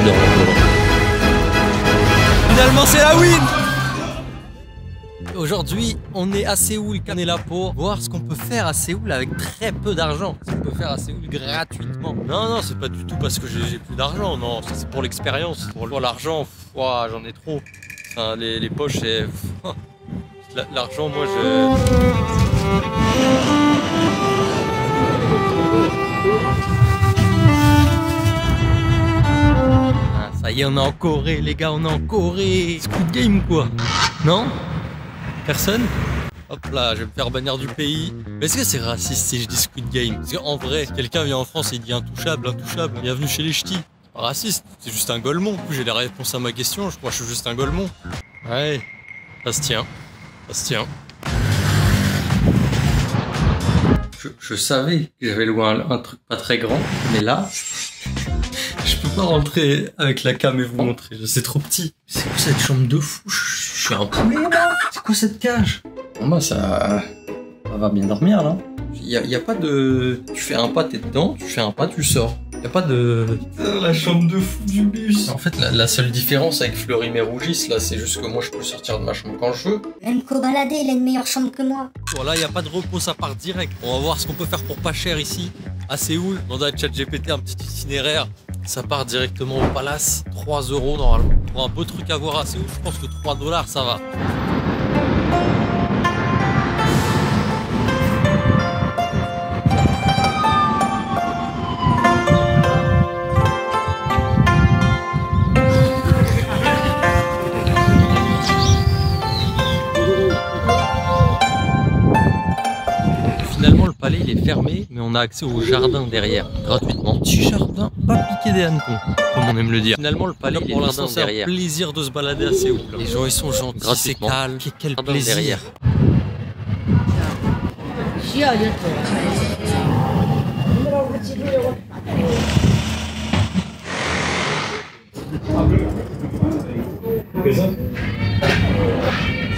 j'adore l'Andorre. Finalement, c'est la win! Aujourd'hui, on est à Séoul, on est là pour voir ce qu'on peut faire à Séoul avec très peu d'argent. Ce qu'on peut faire à Séoul gratuitement. Non, c'est pas du tout parce que j'ai plus d'argent, non, c'est pour l'expérience. Pour l'argent, j'en ai trop. Enfin, les poches, c'est... L'argent, moi, Ah, ça y est, on est en Corée, les gars, on est en Corée. Squid Game, quoi? Non? Personne? Hop là, je vais me faire bannir du pays. Mais est-ce que c'est raciste si je dis Squid Game? Parce qu'en vrai, quelqu'un vient en France et il dit intouchable, bienvenue chez les ch'tis. Pas raciste, c'est juste un golemon. Du coup, j'ai la réponse à ma question, je crois que je suis juste un golemon. Ouais, ça se tient. Ça se tient. Je savais que j'avais loué un truc pas très grand, mais là, je peux pas rentrer avec la cam et vous montrer, c'est trop petit. C'est quoi cette chambre de fou? Je suis un poulet là. C'est quoi cette cage? Bon bah ça va bien dormir là. Y a pas de... Tu fais un pas, t'es dedans, tu fais un pas, tu sors. Y a pas de... La chambre de fou du bus. En fait, la seule différence avec Fleury-Mérogis, là, c'est juste que moi, je peux sortir de ma chambre quand je veux. Même qu'au baladé, il a une meilleure chambre que moi. Voilà, y a pas de repos, ça part direct. On va voir ce qu'on peut faire pour pas cher ici, à Séoul. Demander à ChatGPT un petit itinéraire. Ça part directement au Palace. 3 € normalement. Pour un beau truc à voir à Séoul, je pense que 3 $, ça va. Finalement, le palais il est fermé, mais on a accès au jardin derrière, gratuitement. Petit jardin, pas piqué des hannetons, comme on aime le dire. Finalement, le palais il est pour l'instant c'est un plaisir de se balader à Séoul. Les gens ils sont gentils, c'est calme. Quel plaisir derrière.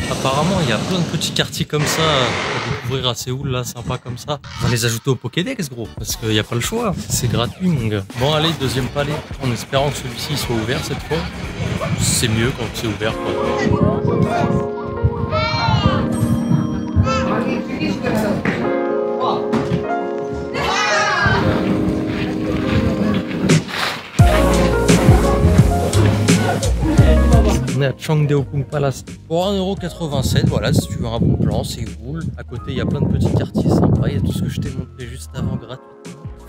Apparemment, il y a plein de petits quartiers comme ça à découvrir à Séoul, là, sympa comme ça. On va les ajouter au Pokédex, gros, parce qu'il n'y a pas le choix. C'est gratuit, mon gars. Bon, allez, deuxième palais, en espérant que celui-ci soit ouvert cette fois. C'est mieux quand c'est ouvert, quoi. On est à Changdeokgung Palace pour 1,87 €. Voilà, si tu veux un bon plan, c'est cool. À côté, il y a plein de petits quartiers sympas. Il y a tout ce que je t'ai montré juste avant gratuitement.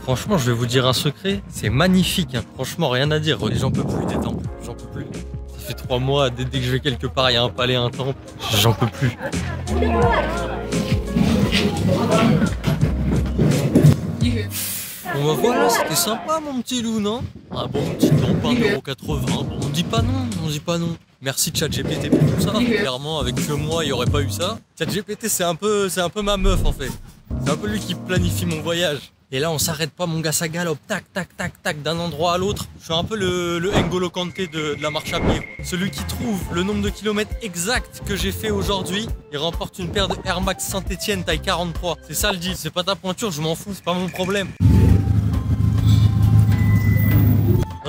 Franchement, je vais vous dire un secret. C'est magnifique. Hein. Franchement, rien à dire. J'en peux plus des temples. J'en peux plus. Ça fait 3 mois. Dès que je vais quelque part, il y a un palais, un temple. J'en peux plus. Bon bah voilà, c'était sympa mon petit loup, non? Un bon petit temple, 1,80 €. Bon, on dit pas non, on dit pas non. Merci ChatGPT pour tout ça. Clairement, avec que moi, il n'y aurait pas eu ça. ChatGPT, c'est un peu ma meuf en fait. C'est un peu lui qui planifie mon voyage. Et là, on s'arrête pas, mon gars, ça galope, tac, tac, tac, tac, d'un endroit à l'autre. Je suis un peu le N'Golo Kanté de la marche à pied. Celui qui trouve le nombre de kilomètres exact que j'ai fait aujourd'hui, il remporte une paire de Air Max Saint-Etienne taille 43. C'est ça le deal, c'est pas ta pointure, je m'en fous, c'est pas mon problème.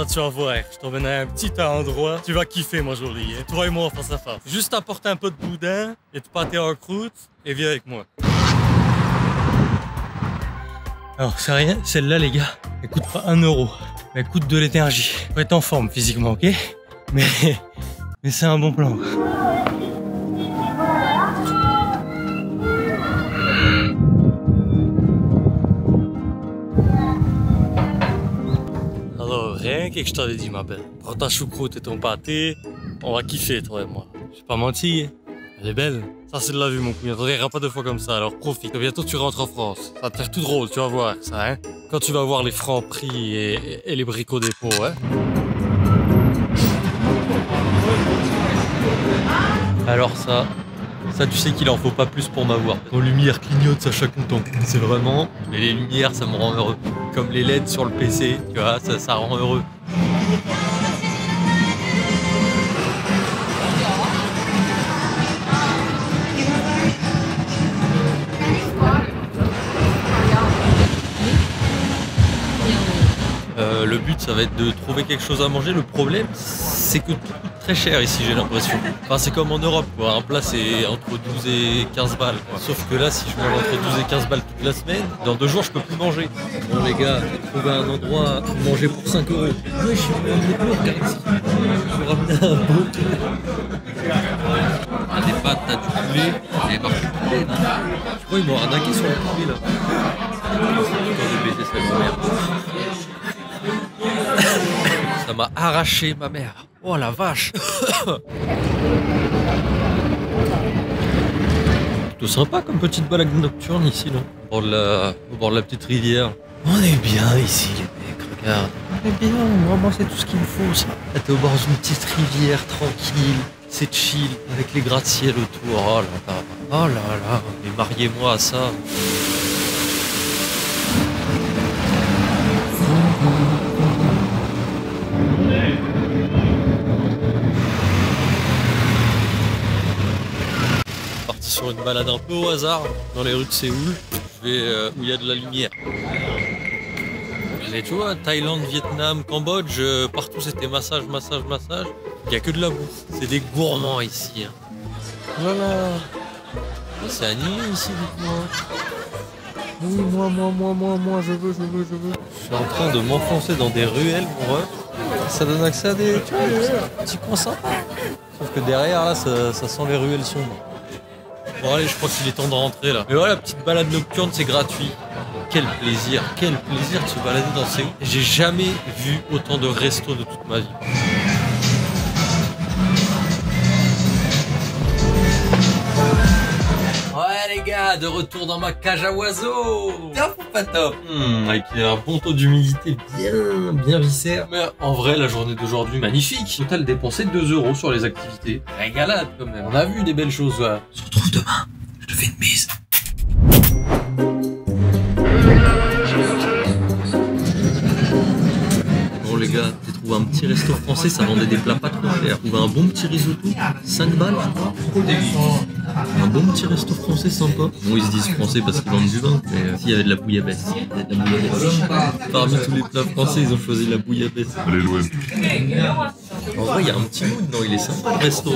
Ah, tu vas voir, je t'emmène à un petit endroit, tu vas kiffer moi aujourd'hui, hein. Toi et moi face à face. Juste apporter un peu de boudin et de pâté en croûte et viens avec moi. Alors c'est rien, celle-là les gars, elle coûte pas 1 €, mais elle coûte de l'énergie. Faut être en forme physiquement, ok? Mais c'est un bon plan. Alors rien que je t'avais dit ma belle, prends ta choucroute et ton pâté, on va kiffer toi et moi. J'ai pas menti, hein. Elle est belle. Ça c'est de la vue mon couillon, t'en verras pas 2 fois comme ça, alors profite. Bientôt tu rentres en France, ça va te faire tout drôle, tu vas voir ça, hein. Quand tu vas voir les francs prix et les bricots dépôts, hein. Alors ça tu sais qu'il en faut pas plus pour m'avoir. Quand lumière clignote, ça content. C'est vraiment... Mais les lumières, ça me rend heureux. Comme les LED sur le PC, tu vois, ça rend heureux. le but ça va être de trouver quelque chose à manger. Le problème c'est que tout coûte très cher ici, j'ai l'impression. Enfin c'est comme en Europe quoi, un plat c'est entre 12 et 15 balles quoi. Sauf que là si je mange entre 12 et 15 balles toute la semaine, dans 2 jours je peux plus manger. Bon les gars, j'ai trouvé un endroit où manger pour 5 €. Ouais je suis venu regarde ici. Je vous ramène un beau. Ah des pâtes, t'as du poulet. Il est marqué poulet là. Je crois qu'ils m'ont arnaqué sur le poulet là. Ça m'a arraché ma mère. Oh la vache. Plutôt sympa comme petite balade nocturne ici là. Au bord de la petite rivière. On est bien ici les mecs, regarde. On est bien, moi c'est tout ce qu'il me faut ça. Là t'es au bord d'une petite rivière tranquille. C'est chill avec les gratte-ciel autour. Oh là là. Oh là là. Mais mariez-moi à ça. Parti sur une balade un peu au hasard dans les rues de Séoul. Je vais où il y a de la lumière. Et tu vois, Thaïlande, Vietnam, Cambodge, partout c'était massage. Il n'y a que de la bouffe. C'est des gourmands ici. Hein. Voilà. C'est animé ici, dites-moi. Oui, moi, je veux. Je suis en train de m'enfoncer dans des ruelles, mon ref. Ça donne accès à des petits coins sympas. Sauf que derrière, là, ça sent les ruelles sombres. Bon, allez, je crois qu'il est temps de rentrer, là. Mais voilà, petite balade nocturne, c'est gratuit. Quel plaisir de se balader dans Séoul. J'ai jamais vu autant de restos de toute ma vie. Ouais les gars, de retour dans ma cage à oiseaux. Top ou pas top? Avec un bon taux d'humidité bien viscère. Mais en vrai, la journée d'aujourd'hui, magnifique. Total dépensé 2 € sur les activités. Régalade quand même. On a vu des belles choses. Voilà. On se retrouve demain. Je te fais une bise. Bon les gars, j'ai trouvé un petit resto français, ça vendait des plats pas trop chers. J'ai trouvé un bon petit risotto, 5 balles je crois. Trop dégueu. Un bon petit resto français sympa. Bon ils se disent français parce qu'ils vendent du vin, mais s'il y avait de la bouillabaisse. Parmi tous les plats français, ils ont choisi la bouillabaisse. Allez l'OM. En vrai, il y a un petit mood, non? Il est sympa le resto.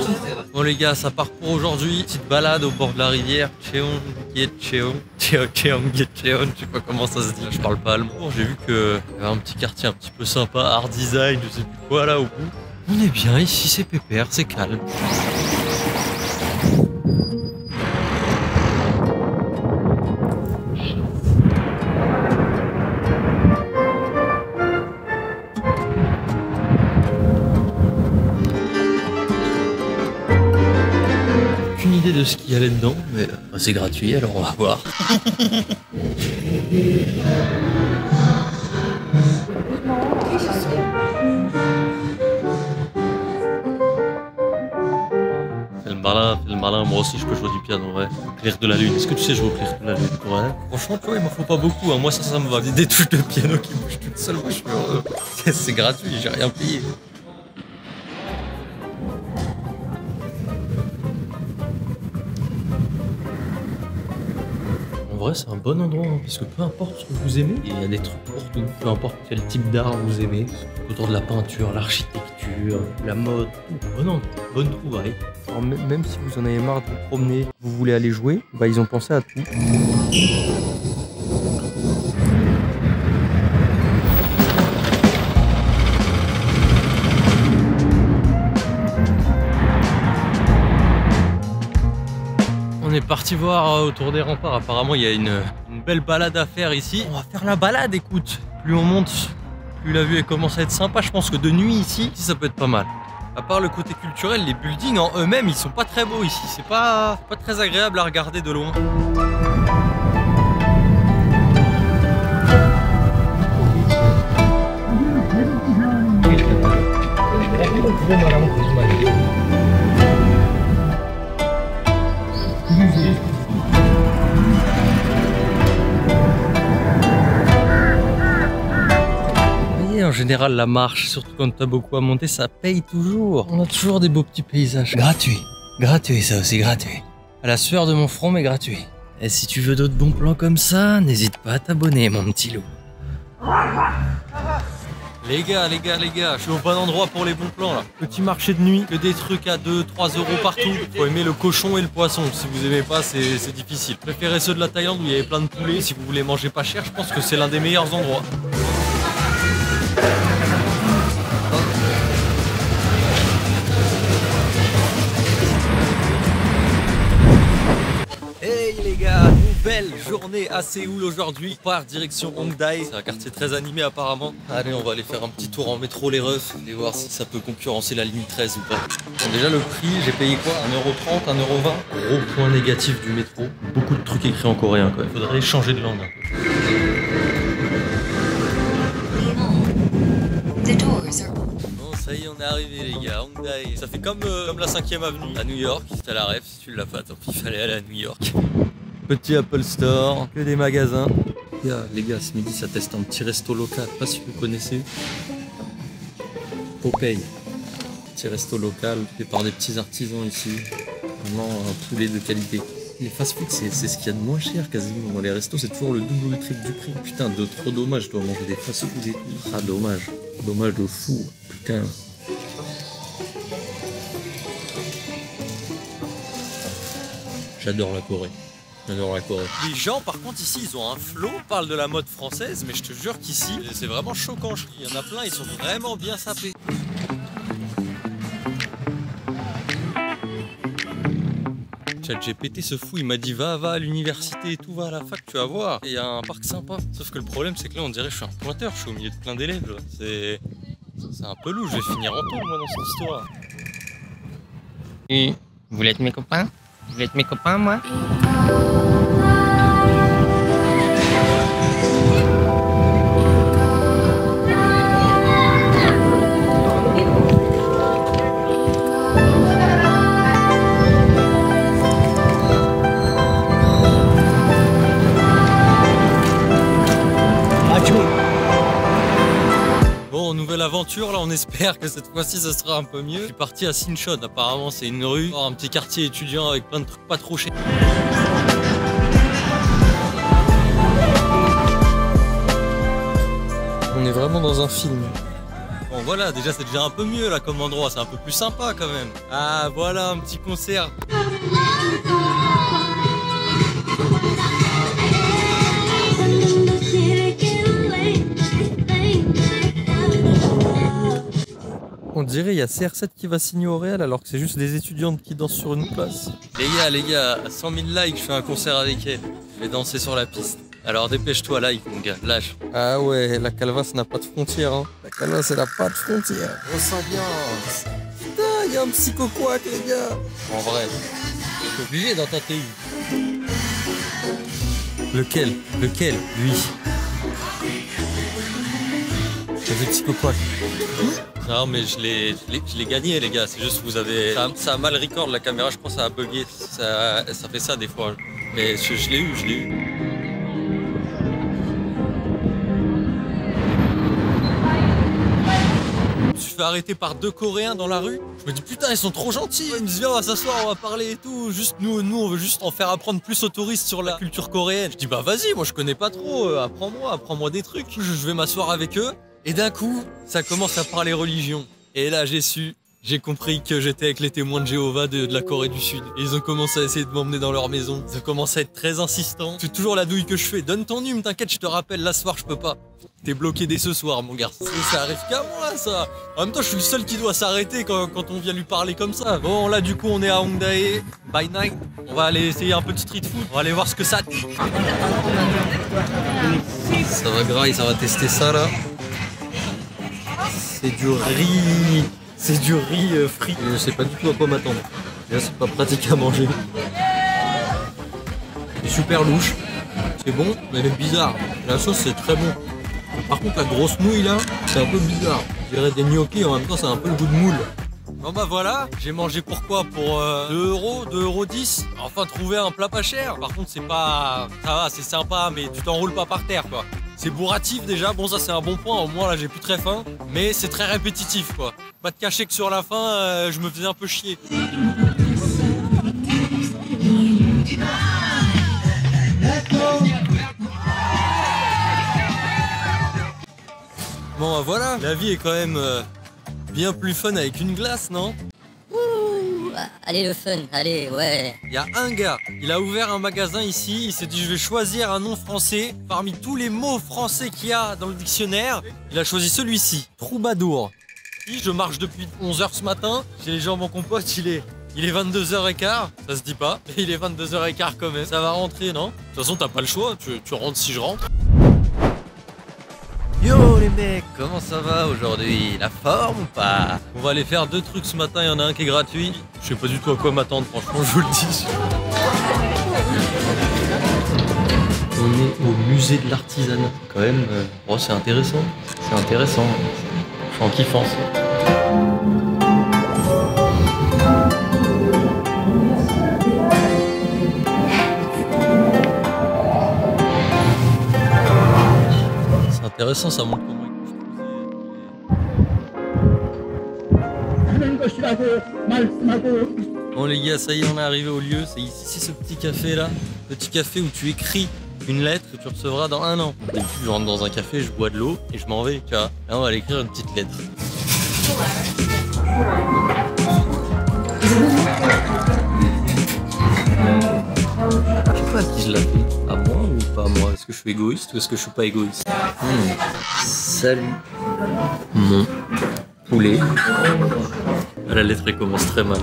Bon les gars, ça part pour aujourd'hui. Petite balade au bord de la rivière. Cheongyecheon, je sais pas comment ça se dit. Je parle pas allemand. J'ai vu qu'il y avait un petit quartier un petit peu sympa, art design, je sais plus quoi là au bout. On est bien ici, c'est pépère, c'est calme. De ce qu'il y a là-dedans, mais c'est gratuit alors on va voir. Fais le malin, moi aussi je peux jouer du piano, ouais. Clair de la lune, est-ce que tu sais jouer au clair de la lune? Ouais. Franchement, tu vois, il m'en faut pas beaucoup, hein. Moi ça me va. Des touches de piano qui bougent toutes seules, moi je suis heureux. C'est gratuit, j'ai rien payé. En vrai, c'est un bon endroit, hein, parce que peu importe ce que vous aimez, il y a des trucs pour tout. Peu importe quel type d'art vous aimez, autour de la peinture, l'architecture, la mode, tout. Bon endroit, bonne trouvaille. Alors, même si vous en avez marre de vous promener, vous voulez aller jouer, bah ils ont pensé à tout. On est parti voir autour des remparts. Apparemment, il y a une belle balade à faire ici. On va faire la balade, écoute. Plus on monte, plus la vue elle commence à être sympa. Je pense que de nuit ici, ça peut être pas mal. À part le côté culturel, les buildings en eux-mêmes, ils sont pas très beaux ici. C'est pas très agréable à regarder de loin. En général, la marche, surtout quand t'as beaucoup à monter, ça paye toujours. On a toujours des beaux petits paysages. Gratuit. Gratuit, ça aussi, gratuit. À la sueur de mon front, mais gratuit. Et si tu veux d'autres bons plans comme ça, n'hésite pas à t'abonner, mon petit loup. Les gars, je suis au bon endroit pour les bons plans là. Petit marché de nuit, que des trucs à 2-3 euros partout. Faut aimer le cochon et le poisson. Si vous aimez pas, c'est difficile. Préférez ceux de la Thaïlande où il y avait plein de poulets. Si vous voulez manger pas cher, je pense que c'est l'un des meilleurs endroits. Hey les gars, nouvelle journée à Séoul aujourd'hui. On part direction Hongdae, c'est un quartier très animé apparemment. Allez, on va aller faire un petit tour en métro les refs et voir si ça peut concurrencer la ligne 13 ou pas. Bon, déjà le prix, j'ai payé quoi? 1,30 €, 1,20 €. Gros point négatif du métro, beaucoup de trucs écrits en coréen quand même. Faudrait changer de langue un peu. Bon, ça y est, on est arrivé les gars, Hongdae. Ça fait comme la 5e avenue à New York. C'était à la ref, si tu l'as pas, tant pis, il fallait aller à New York. Petit Apple Store, que des magasins. Les gars, ce midi, ça teste un petit resto local. Pas si vous connaissez. Popeye. Petit resto local fait par des petits artisans ici. Vraiment un poulet de qualité. Les fast-food, c'est ce qu'il y a de moins cher quasiment. Dans les restos, c'est toujours le double ou le triple du prix. Putain, trop dommage, je dois manger des fast-food et tout. Ah, dommage. Dommage de fou. Putain. J'adore la Corée. J'adore la Corée. Les gens, par contre, ici, ils ont un flow. On parle de la mode française, mais je te jure qu'ici, c'est vraiment choquant. Il y en a plein, ils sont vraiment bien sapés. ChatGPT se fout, il m'a dit va à l'université et tout, va à la fac, tu vas voir. Il y a un parc sympa. Sauf que le problème, c'est que là, on dirait que je suis un pointeur, je suis au milieu de plein d'élèves. C'est un peu louche, je vais finir en taule, moi, dans cette histoire. Et vous voulez être mes copains? Vous voulez être mes copains, moi? Nouvelle aventure, là on espère que cette fois-ci ça sera un peu mieux. Je suis parti à Sinchon, apparemment c'est une rue, un petit quartier étudiant avec plein de trucs pas trop chers. On est vraiment dans un film. Bon voilà, déjà c'est déjà un peu mieux là comme endroit, c'est un peu plus sympa quand même. Ah voilà, un petit concert. On dirait il y a CR7 qui va signer au Real alors que c'est juste des étudiantes qui dansent sur une place. Les gars, à 100 000 likes, je fais un concert avec elle. Je vais danser sur la piste. Alors dépêche-toi, like mon gars, lâche. Ah ouais, la calvasse n'a pas de frontières. Hein. La calvasse, elle n'a pas de frontières. On s'ambiance. Putain, il y a un psycho-quack, les gars. En vrai, t'es obligé dans ta TU. Lequel? Lui. C'est psycho-quack. Non mais je l'ai gagné les gars, c'est juste que vous avez... Ça a mal record la caméra, je pense que ça a bugué, ça fait ça des fois. Mais je l'ai eu. Je me suis fait arrêter par 2 Coréens dans la rue. Je me dis putain ils sont trop gentils. Ils me disent viens on va s'asseoir, on va parler et tout. Juste nous on veut juste en faire apprendre plus aux touristes sur la culture coréenne. Je dis bah vas-y, moi je connais pas trop, apprends-moi des trucs. Je vais m'asseoir avec eux. Et d'un coup, ça commence à parler religion. Et là, j'ai compris que j'étais avec les témoins de Jéhovah de la Corée du Sud. Et ils ont commencé à essayer de m'emmener dans leur maison. Ils ont commencé à être très insistants. C'est toujours la douille que je fais. Donne ton nume, t'inquiète, je te rappelle, là ce soir, je peux pas. T'es bloqué dès ce soir, mon garçon. Ça arrive qu'à moi, ça. En même temps, je suis le seul qui doit s'arrêter quand on vient lui parler comme ça. Bon, là, du coup, on est à Hongdae. By night. On va aller essayer un peu de street food. On va aller voir ce que ça dit. Ça va grailler, ça va tester ça, là. C'est du riz frit. Je sais pas du tout à quoi m'attendre. Là c'est pas pratique à manger. C'est super louche. C'est bon, mais bizarre. La sauce c'est très bon. Par contre la grosse nouille là, c'est un peu bizarre. Je dirais des gnocchis, en même temps c'est un peu le goût de moule. Bon bah voilà, j'ai mangé pourquoi? Pour 2 €, 2,10 €. Enfin trouver un plat pas cher. Par contre c'est pas... Ça va, c'est sympa, mais tu t'enroules pas par terre quoi. C'est bourratif déjà, bon ça c'est un bon point, au moins là j'ai plus très faim. Mais c'est très répétitif quoi. Pas de cacher que sur la fin, je me faisais un peu chier. Bon, voilà, la vie est quand même bien plus fun avec une glace, non? Allez le fun, allez, ouais. Il y a un gars, il a ouvert un magasin ici, il s'est dit je vais choisir un nom français. Parmi tous les mots français qu'il y a dans le dictionnaire, il a choisi celui-ci, troubadour. Je marche depuis 11h ce matin, j'ai les jambes en compote, il est 22h15, ça se dit pas, mais il est 22h15 quand même. Ça va rentrer, non? De toute façon, t'as pas le choix, tu rentres si je rentre. Yo les mecs, comment ça va aujourd'hui? La forme ou pas? On va aller faire 2 trucs ce matin, il y en a un qui est gratuit. Je sais pas du tout à quoi m'attendre, franchement, je vous le dis. On est au musée de l'artisanat. Quand même, oh, c'est intéressant. C'est intéressant. Je suis en kiffance. Intéressant, ça montre comment il construisait. Bon les gars, ça y est, on est arrivé au lieu. C'est ici ce petit café là. Petit café où tu écris une lettre que tu recevras dans 1 an. D'habitude, je rentre dans un café, je bois de l'eau et je m'en vais, tu vois. Là, on va aller écrire une petite lettre. Je sais pas à qui je la fais. À moi ou pas à moi? Est-ce que je suis égoïste ou est-ce que je suis pas égoïste? Salut mon poulet. La lettre elle commence très mal.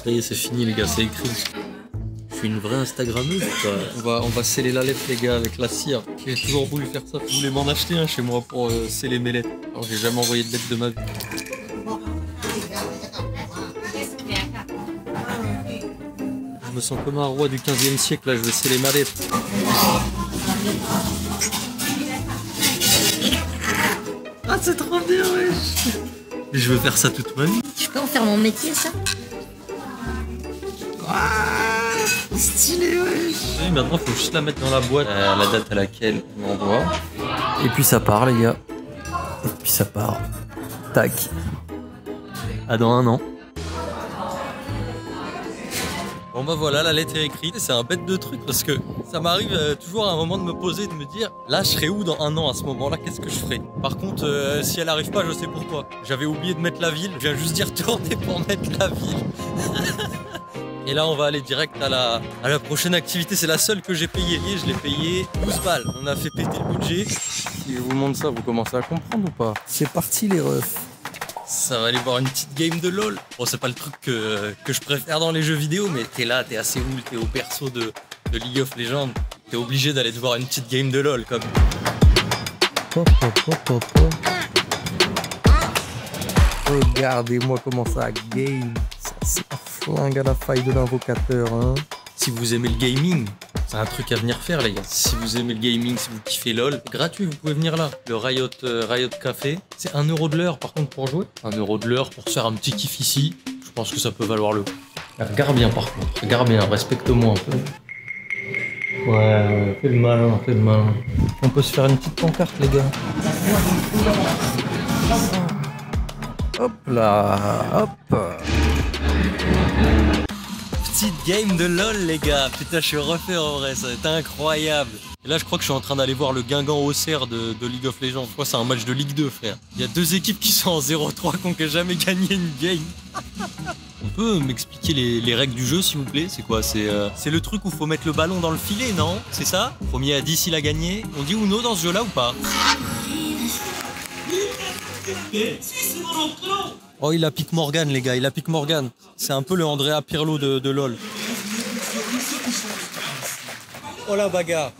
Ça y est, c'est fini les gars, c'est écrit. Je suis une vraie Instagrammeuse ou pas? On va sceller la lettre les gars avec la cire. J'ai toujours voulu faire ça. Je voulais m'en acheter un chez moi pour sceller mes lettres. Alors j'ai jamais envoyé de lettre de ma vie. Je me sens comme un roi du 15e siècle, là, je vais sceller ma lettre. Ah, c'est trop bien, wesh! Je veux faire ça toute ma vie. Je peux en faire mon métier, ça? Ah, stylé, wesh! Oui, maintenant, faut juste la mettre dans la boîte, la date à laquelle on envoie. Et puis ça part, les gars. Et puis ça part. Tac. À dans 1 an. Bon bah voilà, la lettre est écrite, c'est un bête de truc parce que ça m'arrive toujours à un moment de me poser et de me dire là je serai où dans 1 an à ce moment-là, qu'est-ce que je ferai? Par contre, si elle arrive pas, je sais pourquoi. J'avais oublié de mettre la ville, je viens juste d'y retourner pour mettre la ville. Et là on va aller direct à la prochaine activité, c'est la seule que j'ai payée. Je l'ai payée 12 balles, on a fait péter le budget. Si je vous montre ça, vous commencez à comprendre ou pas? C'est parti les refs. Ça va aller voir une petite game de LOL. Bon, c'est pas le truc que je préfère dans les jeux vidéo, mais t'es là, t'es à Séoul, t'es au perso de League of Legends. T'es obligé d'aller te voir une petite game de LOL, comme. Regardez-moi comment ça game. Ça, c'est un flingue à la faille de l'invocateur, hein. Si vous aimez le gaming, c'est un truc à venir faire les gars. Si vous aimez le gaming, si vous kiffez LOL, gratuit, vous pouvez venir là. Le Riot Café, c'est 1 € de l'heure par contre pour jouer. 1 € de l'heure pour se faire un petit kiff ici. Je pense que ça peut valoir le coup. Regarde bien par contre, regarde bien, respecte-moi un peu. Ouais, fais le malin, fais le malin. On peut se faire une petite pancarte les gars. Hop là, hop. Petite game de LOL les gars, putain je suis refait en vrai, ça va être incroyable. Et là je crois que je suis en train d'aller voir le Guingamp Auxerre de League of Legends. Je crois que c'est un match de Ligue 2 frère. Il y a 2 équipes qui sont en 0-3 qui n'ont jamais gagné une game. On peut m'expliquer les règles du jeu s'il vous plaît? C'est quoi? C'est le truc où faut mettre le ballon dans le filet, non? C'est ça? Premier à 10 il a gagné. On dit Uno dans ce jeu là ou pas? Oh, il a pique Morgan, les gars, il a pique Morgan. C'est un peu le Andrea Pirlo de LOL. Oh la bagarre.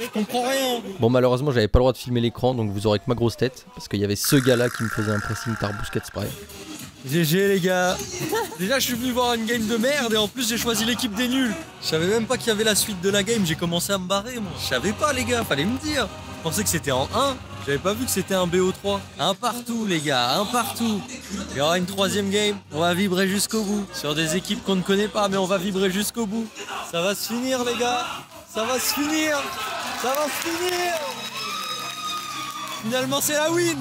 Je comprends rien. Bon, malheureusement, j'avais pas le droit de filmer l'écran, donc vous aurez que ma grosse tête. Parce qu'il y avait ce gars-là qui me faisait un pressing Tarbousquet spray. GG, les gars. Déjà, je suis venu voir une game de merde et en plus, j'ai choisi l'équipe des nuls. Je savais même pas qu'il y avait la suite de la game. J'ai commencé à me barrer, moi. Je savais pas, les gars, fallait me dire. Je pensais que c'était en 1. J'avais pas vu que c'était un BO3. Un partout, les gars, un partout. Il y aura une 3e game. On va vibrer jusqu'au bout. Sur des équipes qu'on ne connaît pas, mais on va vibrer jusqu'au bout. Ça va se finir, les gars. Ça va se finir. Ça va se finir. Finalement, c'est la win.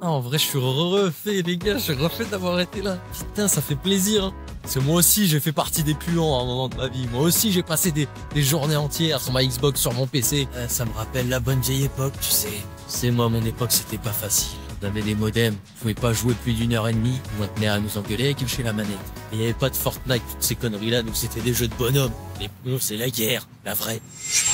Ah, en vrai, je suis refait, les gars. Je suis refait d'avoir été là. Putain, ça fait plaisir. Hein. Parce que moi aussi, j'ai fait partie des puants à un moment de ma vie. Moi aussi, j'ai passé des journées entières sur ma Xbox, sur mon PC. Ça me rappelle la bonne vieille époque, tu sais. C'est moi, mon époque, c'était pas facile. On avait des modems, on pouvait pas jouer plus d'1h30. On tenait à nous engueuler avec chez la manette. Et il y avait pas de Fortnite, toutes ces conneries-là. Nous, c'était des jeux de bonhomme. Les plombs, c'est la guerre, la vraie.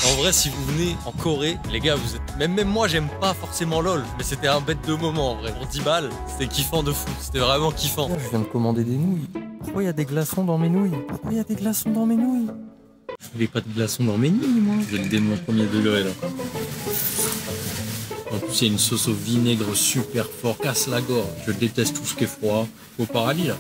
En vrai, si vous venez en Corée, les gars, vous êtes... Même moi, j'aime pas forcément LOL. Mais c'était un bête de moment, en vrai. Pour 10 balles, c'était kiffant de fou. C'était vraiment kiffant. Je viens de commander des nouilles. Pourquoi il y a des glaçons dans mes nouilles? Pourquoi il y a des glaçons dans mes nouilles? Je voulais pas de glaçons dans mes nouilles, moi. Je vais le démon premier degré, là. En plus, il y a une sauce au vinaigre super fort, casse la gorge. Je déteste tout ce qui est froid. Au paradis, là.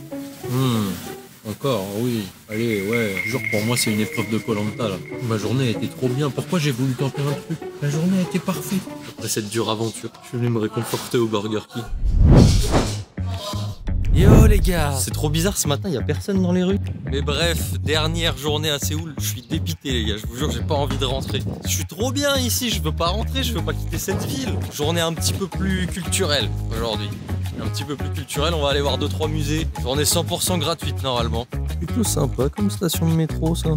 Encore, oui. Allez, ouais. Jure, pour moi, c'est une épreuve de Koh-Lanta, là. Ma journée a été trop bien. Pourquoi j'ai voulu tenter un truc? La journée a été parfaite. Après cette dure aventure, je vais me réconforter au Burger King. Yo les gars, c'est trop bizarre ce matin, il y a personne dans les rues. Mais bref, dernière journée à Séoul, je suis dépité les gars, je vous jure, j'ai pas envie de rentrer. Je suis trop bien ici, je veux pas rentrer, je veux pas quitter cette ville. Journée un petit peu plus culturelle aujourd'hui. Un petit peu plus culturelle, on va aller voir 2-3 musées. Journée 100% gratuite normalement. Plutôt sympa comme station de métro, ça.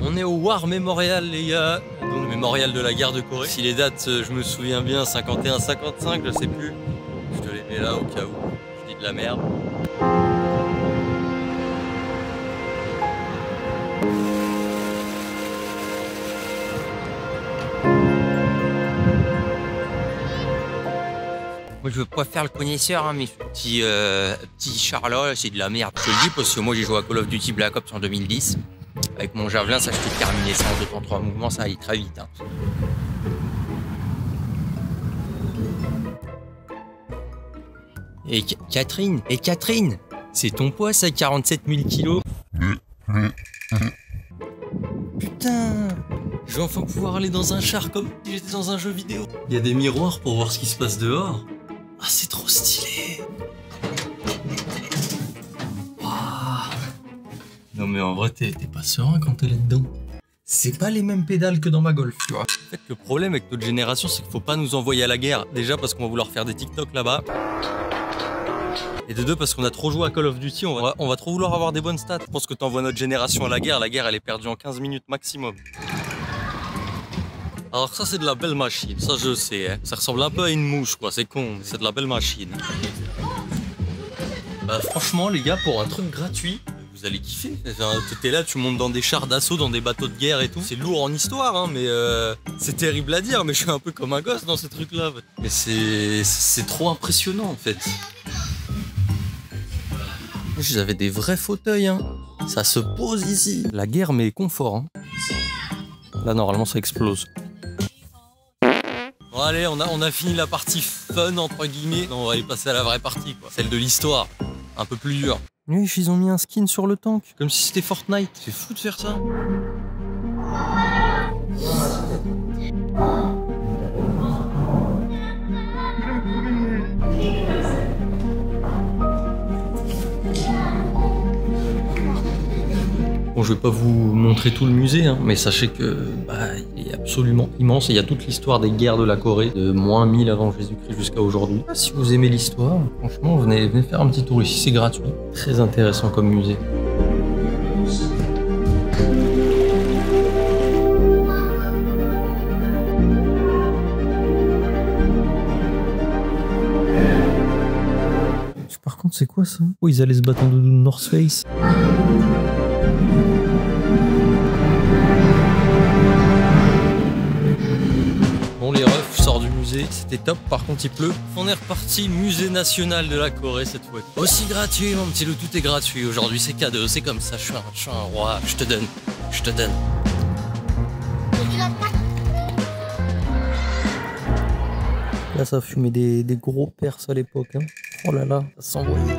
On est au War Memorial les gars, donc le mémorial de la guerre de Corée. Si les dates, je me souviens bien, 51-55, je sais plus. Je te les mets là au cas où je dis de la merde. Moi, je veux pas faire le connaisseur, hein, mais ce petit char-là, c'est de la merde. Je te le dis parce que moi, j'ai joué à Call of Duty Black Ops en 2010. Avec mon javelin, ça, je peux terminer ça en 2 temps 3 mouvements, ça allait très vite. Hein. Et Catherine, c'est ton poids, ça, 47 000 kilos. Putain, je vais enfin pouvoir aller dans un char comme si j'étais dans un jeu vidéo. Il y a des miroirs pour voir ce qui se passe dehors. Ah, c'est trop stylé. Wow. Non mais en vrai, t'es pas serein quand t'es là-dedans. C'est pas les mêmes pédales que dans ma Golf, tu vois. En fait, le problème avec notre génération, c'est qu'il faut pas nous envoyer à la guerre. Déjà parce qu'on va vouloir faire des TikTok là-bas. Et de deux, parce qu'on a trop joué à Call of Duty, on va trop vouloir avoir des bonnes stats. Je pense que t'envoies notre génération à la guerre elle est perdue en 15 minutes maximum. Alors ça c'est de la belle machine, ça je sais, hein. Ça ressemble un peu à une mouche quoi, c'est con, mais c'est de la belle machine. Bah franchement les gars, pour un truc gratuit, vous allez kiffer. T'es là, tu montes dans des chars d'assaut, dans des bateaux de guerre et tout. C'est lourd en histoire, hein, mais c'est terrible à dire, mais je suis un peu comme un gosse dans ces trucs-là. Mais c'est trop impressionnant en fait. J'avais des vrais fauteuils, hein. Ça se pose ici. La guerre mais confort, hein. Là normalement ça explose. Bon allez, on a fini la partie fun entre guillemets. Non, on va aller passer à la vraie partie quoi. Celle de l'histoire. Un peu plus dure. Oui, ils ont mis un skin sur le tank. Comme si c'était Fortnite. C'est fou de faire ça. Bon, je vais pas vous montrer tout le musée, hein, mais sachez que il est absolument immense et il y a toute l'histoire des guerres de la Corée, de moins 1000 avant Jésus-Christ jusqu'à aujourd'hui. Si vous aimez l'histoire, franchement, venez faire un petit tour ici, c'est gratuit. Très intéressant comme musée. Par contre, c'est quoi ça? Oh, ils allaient se battre en doudou de North Face. Bon les refs, je sors du musée, c'était top, par contre il pleut. On est reparti, musée national de la Corée cette fois. Aussi gratuit mon petit loup, tout est gratuit aujourd'hui, c'est cadeau, c'est comme ça, je suis un roi, je te donne. Là, ça fumait des gros perses à l'époque. Hein. Oh là là, ça s'envoyait.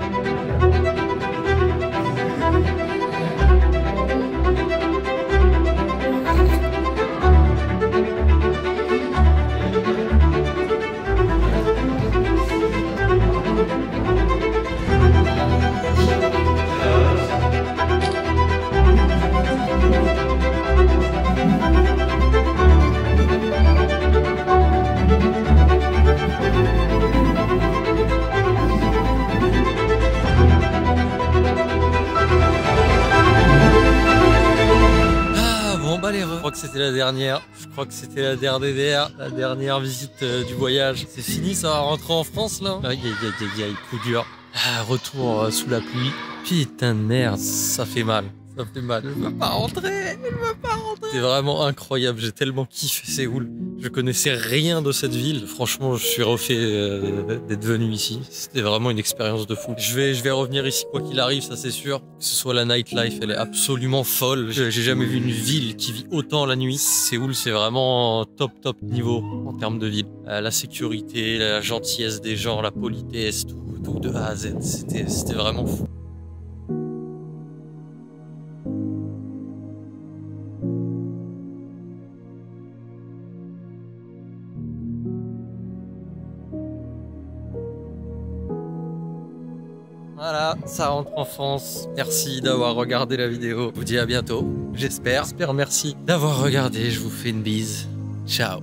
crois que c'était la dernière. Je crois que c'était la dernière visite du voyage. C'est fini, ça va rentrer en France là. Aïe aïe aïe aïe aïe, coup dur. Ah, retour sous la pluie. Putain de merde, ça fait mal. Ça fait mal. Je veux pas rentrer. C'était vraiment incroyable. J'ai tellement kiffé Séoul. Je connaissais rien de cette ville. Franchement, je suis refait d'être venu ici. C'était vraiment une expérience de fou. Je vais revenir ici quoi qu'il arrive, ça c'est sûr. Que ce soit la nightlife, elle est absolument folle. J'ai jamais vu une ville qui vit autant la nuit. Séoul, c'est vraiment top niveau en termes de ville. La sécurité, la gentillesse des gens, la politesse, tout de A à Z. C'était vraiment fou. Voilà, ça rentre en France. Merci d'avoir regardé la vidéo. Je vous dis à bientôt. J'espère. Merci d'avoir regardé. Je vous fais une bise. Ciao.